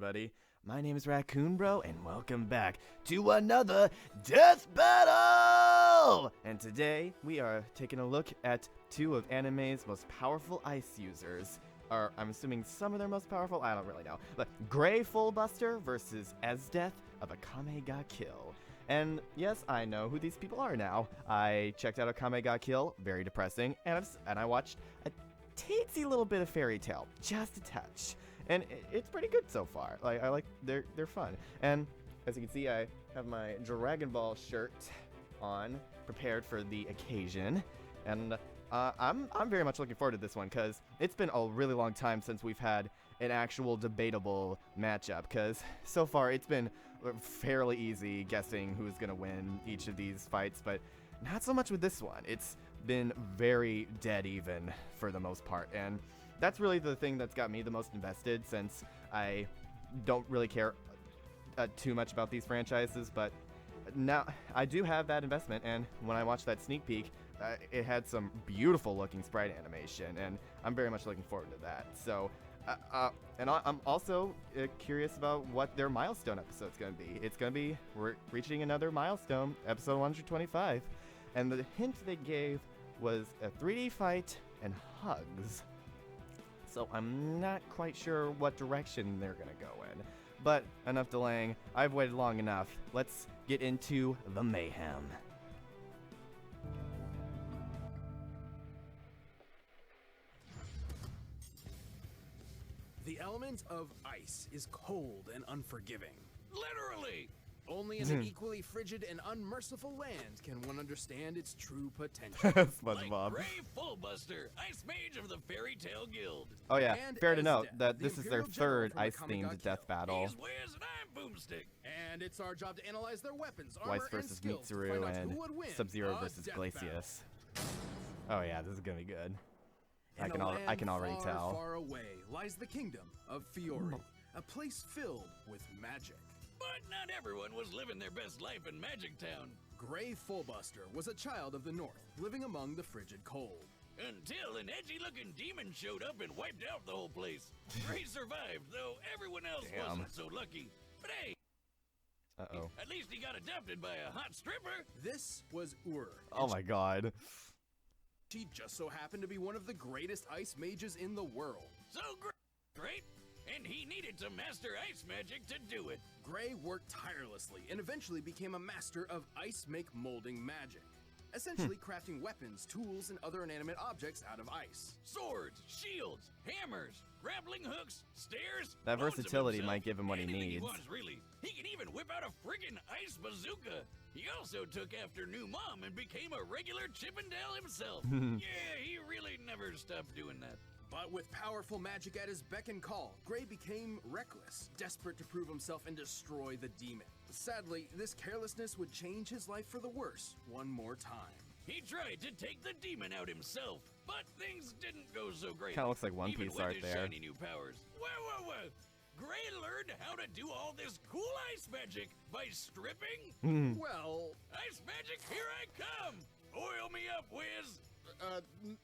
everybody? My name is Raccoon Bro, and welcome back to another Death Battle! And today, we are taking a look at two of anime's most powerful ice users. Or, I'm assuming some of their most powerful? I don't really know. But Grey Fullbuster versus Esdeath of Akame ga Kill. And yes, I know who these people are now. I checked out Akame ga Kill, very depressing, and I watched a teensy little bit of Fairy Tail, just a touch. And it's pretty good so far. I like they're fun. And as you can see, I have my Dragon Ball shirt on, prepared for the occasion. And I'm very much looking forward to this one because it's been a really long time since we've had an actual debatable matchup. Because so far it's been fairly easy guessing who's gonna win each of these fights, but not so much with this one. It's been very dead even for the most part, and that's really the thing that's got me the most invested, since I don't really care too much about these franchises, but now I do have that investment. And when I watched that sneak peek, it had some beautiful looking sprite animation, and I'm very much looking forward to that. So and I'm also curious about what their milestone episode's going to be. It's going to be, we're reaching another milestone, episode 125, and the hint they gave was a 3D fight and hugs. So I'm not quite sure what direction they're gonna go in. But enough delaying, I've waited long enough. Let's get into the mayhem. The element of ice is cold and unforgiving. Literally! Only in an equally frigid and unmerciful land can one understand its true potential. SpongeBob. Like Grey Fullbuster, Ice Mage of the Fairy Tail Guild. Oh yeah, And fair to Esdeath, note that the this is their Imperial General third from Akame ice-themed ga death Kill. battle. He's Wiz and I'm Boomstick. And it's our job to analyze their weapons, armor, Weiss and versus skills to Mitsuru find out and who would win Sub-Zero a versus death Glacius. Oh yeah, this is gonna be good. battle. I can already far, tell. Far away lies the kingdom of Fiori, a place filled with magic. But not everyone was living their best life in Magic Town. Grey Fullbuster was a child of the north, living among the frigid cold. Until an edgy-looking demon showed up and wiped out the whole place. Grey survived, though everyone else Damn. wasn't so lucky. But hey, Uh-oh. at least he got adopted by a hot stripper. This was Ur. Oh my god. She just so happened to be one of the greatest ice mages in the world. So great. And he needed to master ice magic to do it. Grey worked tirelessly and eventually became a master of ice make molding magic, essentially crafting weapons, tools, and other inanimate objects out of ice. Swords, shields, hammers, grappling hooks, stairs. That loads of versatility himself. might give him what he Anything needs. He wants, really. He can even whip out a friggin' ice bazooka. He also took after new mom and became a regular Chippendale himself. Yeah, he really never stopped doing that. But with powerful magic at his beck and call, Grey became reckless, desperate to prove himself and destroy the demon. Sadly, this carelessness would change his life for the worse one more time. He tried to take the demon out himself, but things didn't go so great. Kinda looks like One Even Piece with art his there. shiny new powers. Whoa. Grey learned how to do all this cool ice magic by stripping. Well, Ice magic, here I come! Oil me up, Wiz!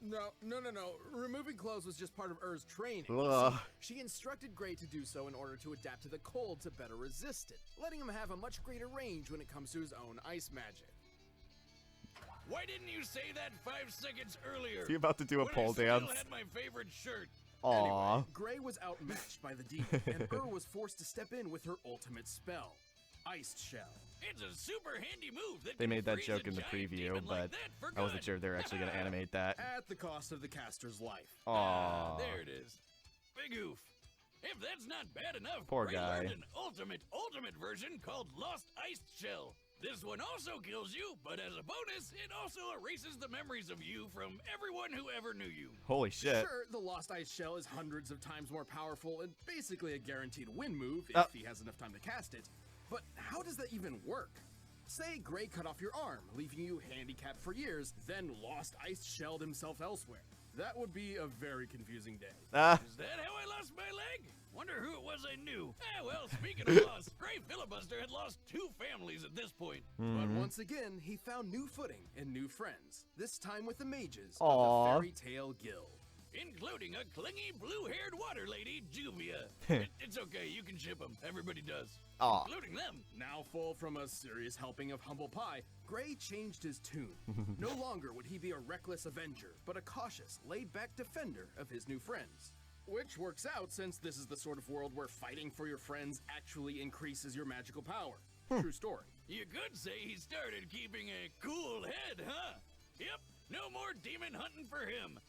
no. Removing clothes was just part of Ur's training. Ugh. She instructed Grey to do so in order to adapt to the cold to better resist it, letting him have a much greater range when it comes to his own ice magic. Why didn't you say that 5 seconds earlier? Is he about to do a when pole I still dance? had my favorite shirt. Aww. Anyway, Grey was outmatched by the demon, and Ur was forced to step in with her ultimate spell, Iced Shell. It's a super handy move that They can made that freeze joke a in the giant preview, demon but like that for I wasn't good. sure if they were actually going to animate that. At the cost of the caster's life. Aww. There it is. Big oof. If that's not bad enough, Poor Grey guy. learned an ultimate version called Lost Iced Shell. This one also kills you, but as a bonus, it also erases the memories of you from everyone who ever knew you. Holy shit. Sure, the Lost Ice Shell is hundreds of times more powerful and basically a guaranteed win move if he has enough time to cast it. But how does that even work? Say Grey cut off your arm, leaving you handicapped for years, then Lost Ice Shelled himself elsewhere. That would be a very confusing day. Is that how I lost my leg? Wonder who it was I knew. Well, speaking of loss, Grey Filibuster had lost 2 families at this point. But once again, he found new footing and new friends, this time with the mages Aw. of the Fairy Tail Guild. including a clingy blue-haired water lady, Juvia. It's okay, you can ship them. Everybody does. Aw. Including them. Now full from a serious helping of humble pie, Gray changed his tune. No longer would he be a reckless avenger, but a cautious, laid-back defender of his new friends. Which works out since this is the sort of world where fighting for your friends actually increases your magical power. True story. You could say he started keeping a cool head, huh? Yep, no more demon hunting for him.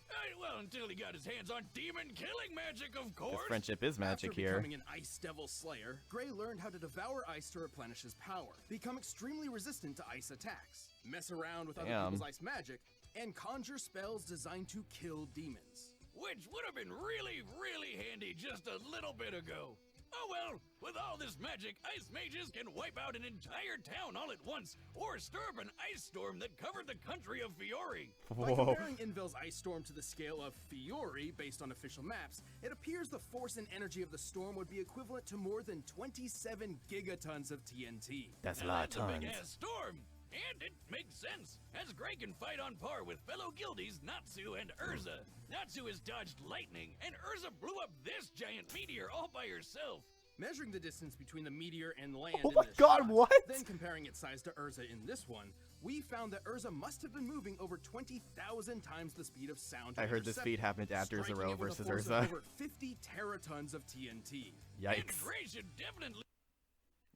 Well, until he got his hands on demon-killing magic, of course. Friendship is magic After here. becoming an ice devil slayer, Gray learned how to devour ice to replenish his power, become extremely resistant to ice attacks, mess around with other people's ice magic, and conjure spells designed to kill demons. Which would have been really, really handy just a little bit ago. Oh well, with all this magic, ice mages can wipe out an entire town all at once, or stir up an ice storm that covered the country of Fiori. By comparing Invel's ice storm to the scale of Fiori based on official maps, it appears the force and energy of the storm would be equivalent to more than 27 gigatons of TNT. That's a lot of That's a tons. big-ass storm. And it makes sense, as Gray can fight on par with fellow guildies Natsu and Urza. Natsu has dodged lightning, and Urza blew up this giant meteor all by herself. Measuring the distance between the meteor and land Oh in my this god, shot, what? then comparing its size to Urza in this one, we found that Urza must have been moving over 20,000 times the speed of sound. I heard this feat happened after striking Zero it with a versus force of Urza. Over 50 teratons of TNT. And Yikes. Gray should definitely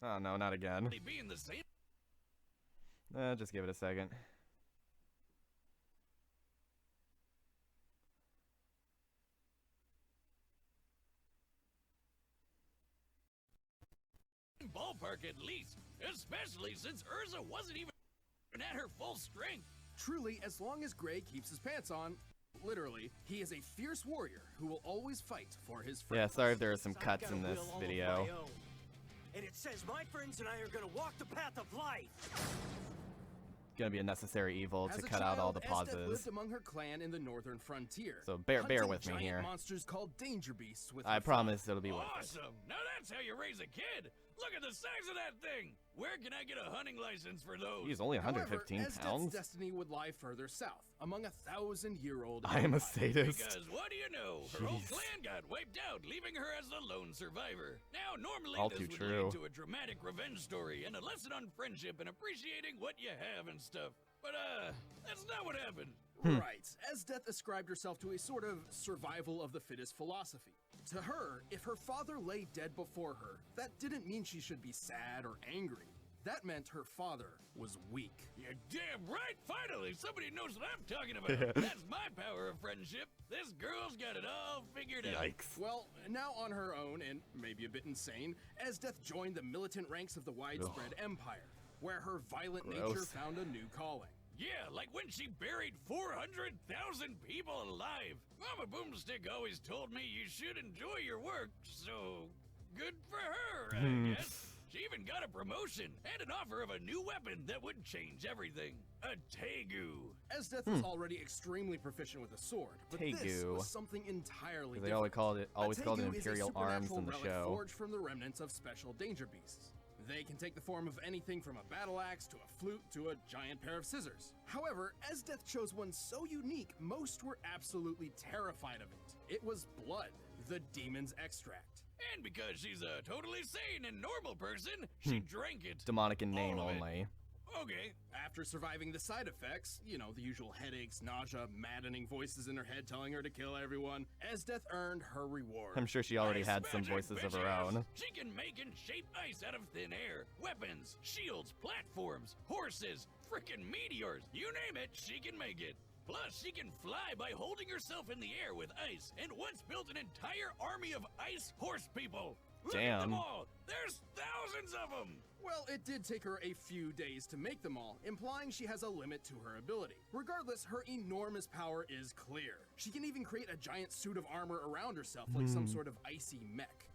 Oh no, not again. be in the same Just give it a second. ballpark at least, especially since Urza wasn't even at her full strength. Truly, as long as Gray keeps his pants on, literally, he is a fierce warrior who will always fight for his friends. Yeah, sorry if there are some I've cuts got a in this will all of video. my own. And it says my friends and I are gonna walk the path of life. Gonna be a necessary evil As to a cut out all child, the Esdeath pauses. lived among her clan in the northern frontier. So bear hunting with me giant here. monsters called danger beasts with I her promise it'll be worth it. Awesome! Now that's how you raise a kid! Look at the size of that thing! Where can I get a hunting license for those? He's only However, 115 Esdeath's pounds. destiny would lie further south, among 1,000-year-old. I am a sadist. Because what do you know? Her whole Jeez. clan got wiped out, leaving her as the lone survivor. Now, normally All this too would true. lead to a dramatic revenge story and a lesson on friendship and appreciating what you have and stuff. But, that's not what happened. Right. Esdeath ascribed herself to a sort of survival of the fittest philosophy. To her, if her father lay dead before her, that didn't mean she should be sad or angry. That meant her father was weak. You're damn right! Finally, somebody knows what I'm talking about. That's my power of friendship. This girl's got it all figured out. Yikes. Well, now on her own, and maybe a bit insane, Esdeath joined the militant ranks of the widespread empire, where her violent nature Gross. found a new calling. Yeah, like when she buried 400,000 people alive. Mama Boomstick always told me you should enjoy your work, so good for her, I guess. She even got a promotion and an offer of a new weapon that would change everything. A Tegu. Esdeath was already extremely proficient with a sword, but this Tegu. was something entirely They different. always called it A Tegu is a Imperial Arms in supernatural the relic show. forged from the remnants of special danger beasts. They can take the form of anything from a battle axe to a flute to a giant pair of scissors. However, Esdeath chose one so unique, most were absolutely terrified of it. It was blood, the demon's extract. And because she's a totally sane and normal person, she drank it. Demonic in name All of it. only. Okay. After surviving the side effects, you know, the usual headaches, nausea, maddening voices in her head telling her to kill everyone, Esdeath earned her reward. I'm sure she already Ice had some magic, voices of her bitches. own. She can make and shape ice out of thin air. Weapons, shields, platforms, horses, frickin' meteors. You name it, she can make it. Plus, she can fly by holding herself in the air with ice, and once built an entire army of ice horse people. Look at them Damn. all. There's thousands of them. Well, it did take her a few days to make them all, implying she has a limit to her ability. Regardless, her enormous power is clear. She can even create a giant suit of armor around herself like some sort of icy mech.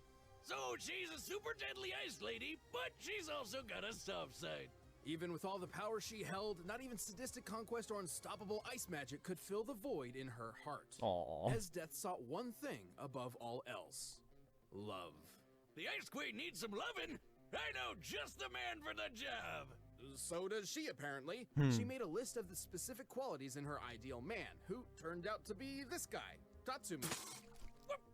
So she's a super deadly ice lady, but she's also got a soft side. Even with all the power she held, not even sadistic conquest or unstoppable ice magic could fill the void in her heart. Aww. Esdeath sought one thing above all else: love. The Ice Queen needs some lovin'. I know just the man for the job. So does she, apparently. She made a list of the specific qualities in her ideal man, who turned out to be this guy. Tatsumi.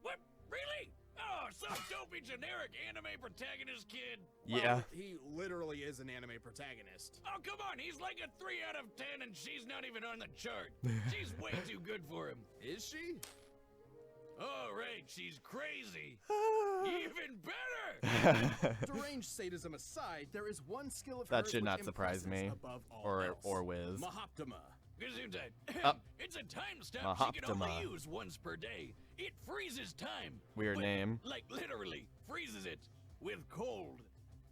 What? Really? Oh, some dopey generic anime protagonist kid. Yeah. Well, he literally is an anime protagonist. Oh, come on, he's like a 3 out of 10 and she's not even on the chart. She's way too good for him. Is she? Oh, right, she's crazy. Even better! Deranged sadism aside, there is one skill of That hers should which not surprise impresses me. above all else. or Wiz. Mahoptima. Gesundheit. It's a time stop she can only Mahoptima. use once per day. It freezes time. Weird But, name. Like literally, freezes it with cold.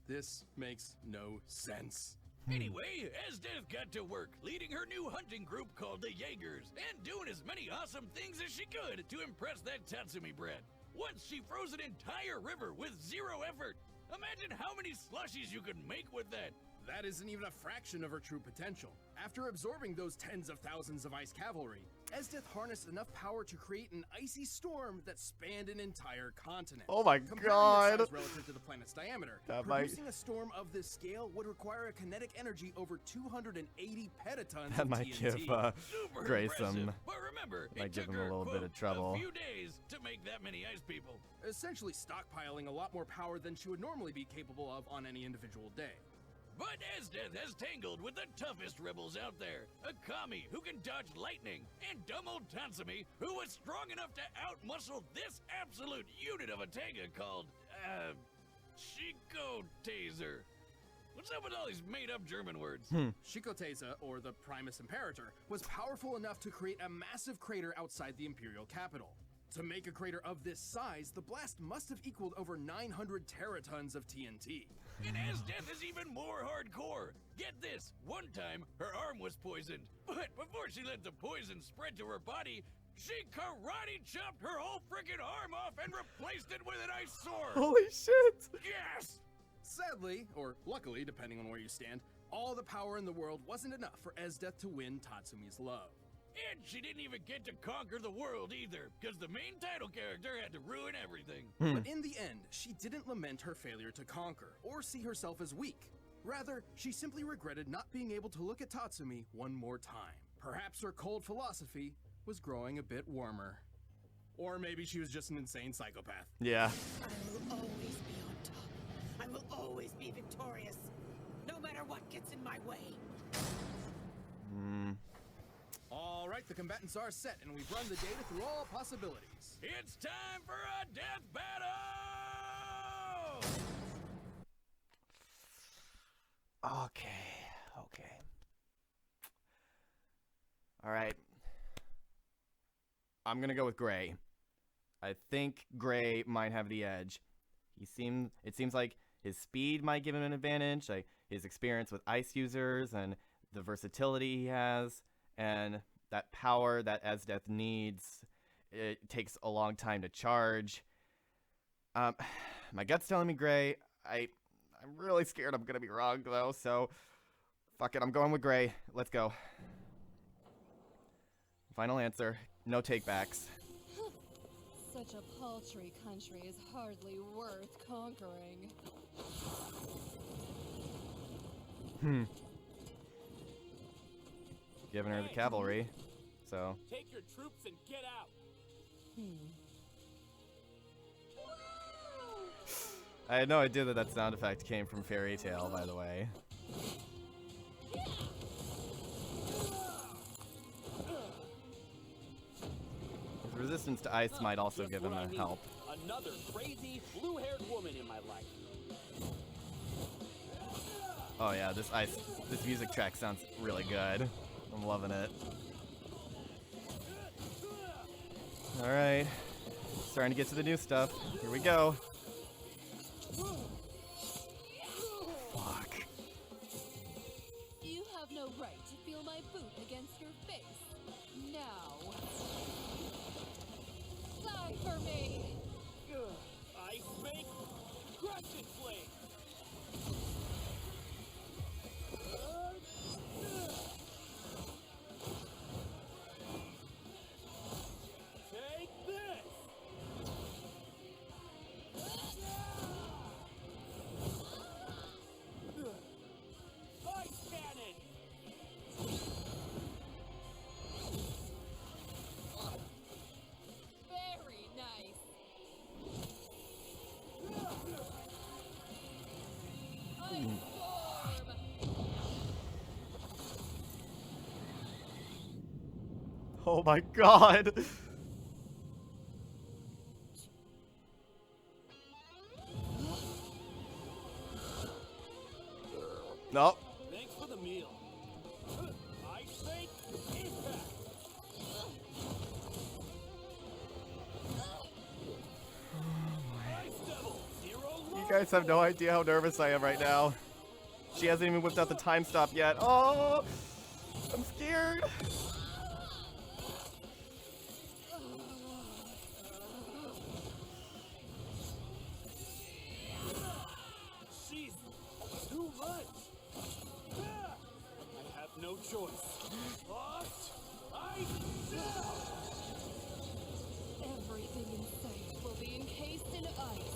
This makes no sense. Anyway, Esdeath got to work, leading her new hunting group called the Jaegers, and doing as many awesome things as she could to impress that Tatsumi brat. Once she froze an entire river with 0 effort. Imagine how many slushies you could make with that. That isn't even a fraction of her true potential. After absorbing those tens of thousands of ice cavalry, Esdeath harnessed enough power to create an icy storm that spanned an entire continent. Oh my Comparing god. its size relative to the planet's diameter, producing a storm of this scale would require a kinetic energy over 280 petatons That of might TNT. give Super Gray impressive. some. But remember, Might it give took him a her, little bit quote, of trouble. a few days to make that many ice people. Essentially stockpiling a lot more power than she would normally be capable of on any individual day. But Esdeath has tangled with the toughest rebels out there. Akame, who can dodge lightning, and dumb old Tatsumi, who was strong enough to outmuscle this absolute unit of a tanga called, SHIKOUTAZER. What's up with all these made-up German words? SHIKOUTAZER, or the Primus Imperator, was powerful enough to create a massive crater outside the imperial capital. To make a crater of this size, the blast must have equaled over 900 teratons of TNT. And Esdeath is even more hardcore. Get this, one time her arm was poisoned, but before she let the poison spread to her body, she karate chopped her whole freaking arm off and replaced it with an ice sword. Holy shit! Yes! Sadly, or luckily, depending on where you stand, all the power in the world wasn't enough for Esdeath to win Tatsumi's love. And she didn't even get to conquer the world either, because the main title character had to ruin everything. But in the end, she didn't lament her failure to conquer, or see herself as weak. Rather, she simply regretted not being able to look at Tatsumi one more time. Perhaps her cold philosophy was growing a bit warmer. Or maybe she was just an insane psychopath. Yeah. I will always be on top. I will always be victorious, no matter what gets in my way. All right, the combatants are set, and we've run the data through all possibilities. It's time for a death battle! Okay. Alright. I'm gonna go with Gray. I think Gray might have the edge. It seems like his speed might give him an advantage, like his experience with ice users and the versatility he has, and that power that Esdeath needs. It takes a long time to charge. My gut's telling me Gray. I'm really scared I'm gonna be wrong though, so fuck it, I'm going with Gray. Let's go. Final answer. No takebacks. Such a paltry country is hardly worth conquering. Giving her the cavalry, so. Take your troops and get out. I had no idea that sound effect came from Fairy Tail, by the way. His resistance to ice might also give him a help. Another crazy, blue-haired woman in my life. Oh yeah, this music track sounds really good. I'm loving it. Alright. Starting to get to the new stuff. Here we go. Fuck. You have no right to feel my boot against your face. Now. Die for me! Ice Make, Crescent Flame. Take this. Ice Cannon. Oh my god! Nope. Thanks for the meal. I say impact. Ice Devil, You guys have no idea how nervous I am right now. She hasn't even whipped out the time stop yet. Oh! I'm scared! She's too much. Ah, I have no choice. What? Everything in sight will be encased in ice.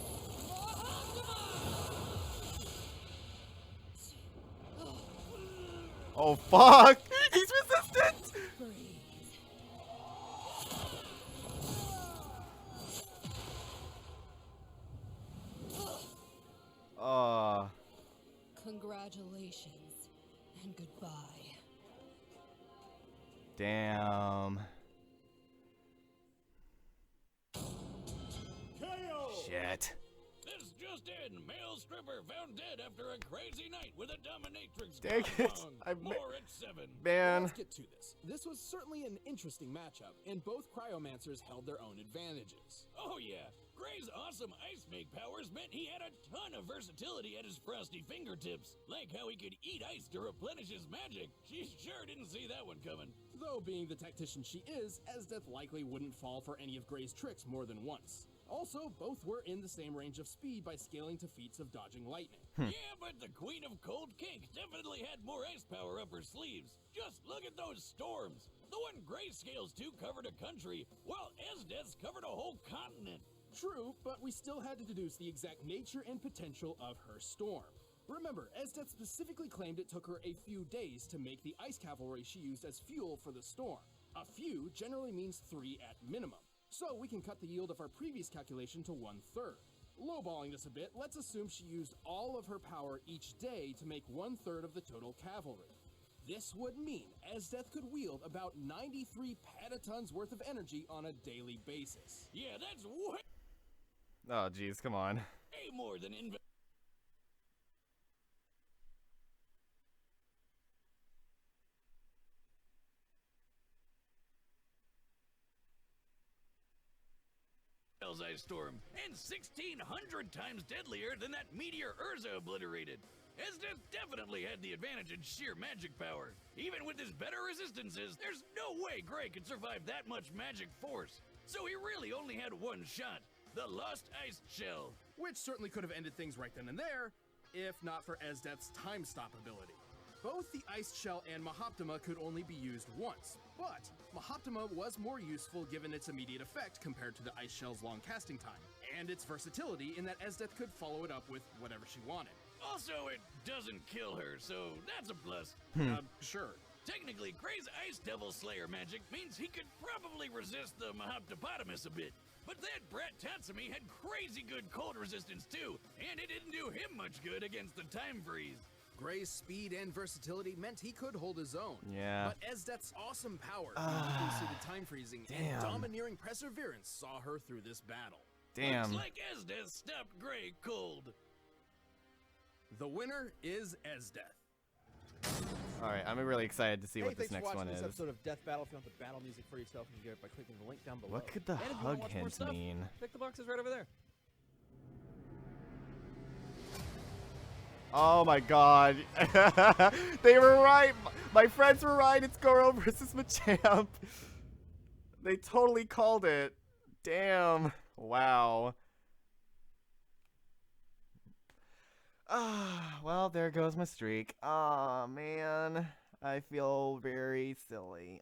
Oh fuck! He's resistant! Freeze. Congratulations and goodbye. Damn. Shit. This just in. Male stripper found dead after a crazy night with a dominatrix. Dang it. More at 7. Man. Let's get to this. This was certainly an interesting matchup, and both cryomancers held their own advantages. Oh yeah. Gray's awesome ice make powers meant he had a ton of versatility at his frosty fingertips. Like how he could eat ice to replenish his magic. She sure didn't see that one coming. Though being the tactician she is, Esdeath likely wouldn't fall for any of Gray's tricks more than once. Also, both were in the same range of speed by scaling to feats of dodging lightning. Yeah, but the Queen of Cold Cake definitely had more ice power up her sleeves. Just look at those storms. The one Gray scales to covered a country, while Esdeath's covered a whole continent. True, but we still had to deduce the exact nature and potential of her storm. Remember, Esdeath specifically claimed it took her a few days to make the ice cavalry she used as fuel for the storm. A few generally means 3 at minimum. So we can cut the yield of our previous calculation to 1/3. Lowballing this a bit, let's assume she used all of her power each day to make 1/3 of the total cavalry. This would mean Esdeath could wield about 93 petatons worth of energy on a daily basis. Yeah, that's way Oh jeez, come on. more than Ice Storm, and 1,600 times deadlier than that meteor Urza obliterated. Esdeath definitely had the advantage in sheer magic power. Even with his better resistances, there's no way Gray could survive that much magic force. So he really only had one shot, the Lost Ice Shell. Which certainly could have ended things right then and there, if not for Esdeath's time stop ability. Both the Ice Shell and Mahoptima could only be used once, but Mahoptima was more useful given its immediate effect compared to the Ice Shell's long casting time, and its versatility in that Esdeath could follow it up with whatever she wanted. Also, it doesn't kill her, so that's a plus. Sure. Technically, Gray's Ice Devil Slayer magic means he could probably resist the Mahoptopotamus a bit. But that brat Tatsumi had crazy good cold resistance too, and it didn't do him much good against the time freeze. Gray's speed and versatility meant he could hold his own. Yeah. But Esdeath's awesome power, suited time freezing, and domineering perseverance saw her through this battle. Damn. Looks like Esdeath stopped Gray cold. The winner is Esdeath. Alright, I'm really excited to see what this thanks for next watching one this is. episode of Death Battle. If you want the battle music for yourself, you can get it by clicking the link down below. What could the And if you wanna hug watch more hint stuff, mean? Check the boxes right over there. Oh my god. They were right. My friends were right. It's Goro versus Machamp. They totally called it. Damn. Wow. Well, there goes my streak. Aw, man. I feel very silly.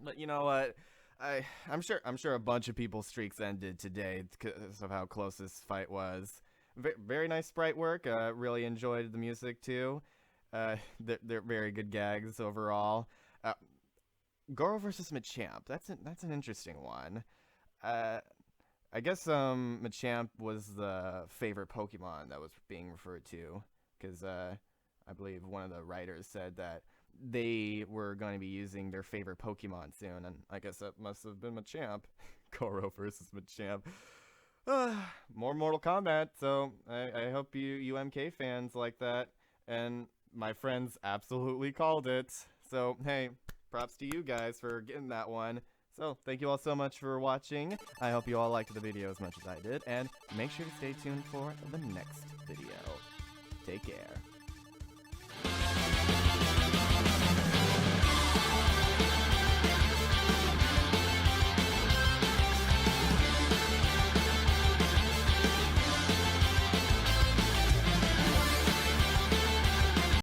But you know what? I'm sure a bunch of people's streaks ended today because of how close this fight was. Very nice sprite work. Really enjoyed the music too. They're very good gags overall. Goro versus Machamp. That's an interesting one. I guess Machamp was the favorite Pokemon that was being referred to, because I believe one of the writers said that they were going to be using their favorite Pokemon soon, and I guess that must have been Machamp. Goro versus Machamp. More Mortal Kombat, so I hope you MK fans like that, and my friends absolutely called it, so hey, props to you guys for getting that one. So, thank you all so much for watching. I hope you all liked the video as much as I did, and make sure to stay tuned for the next video. Take care.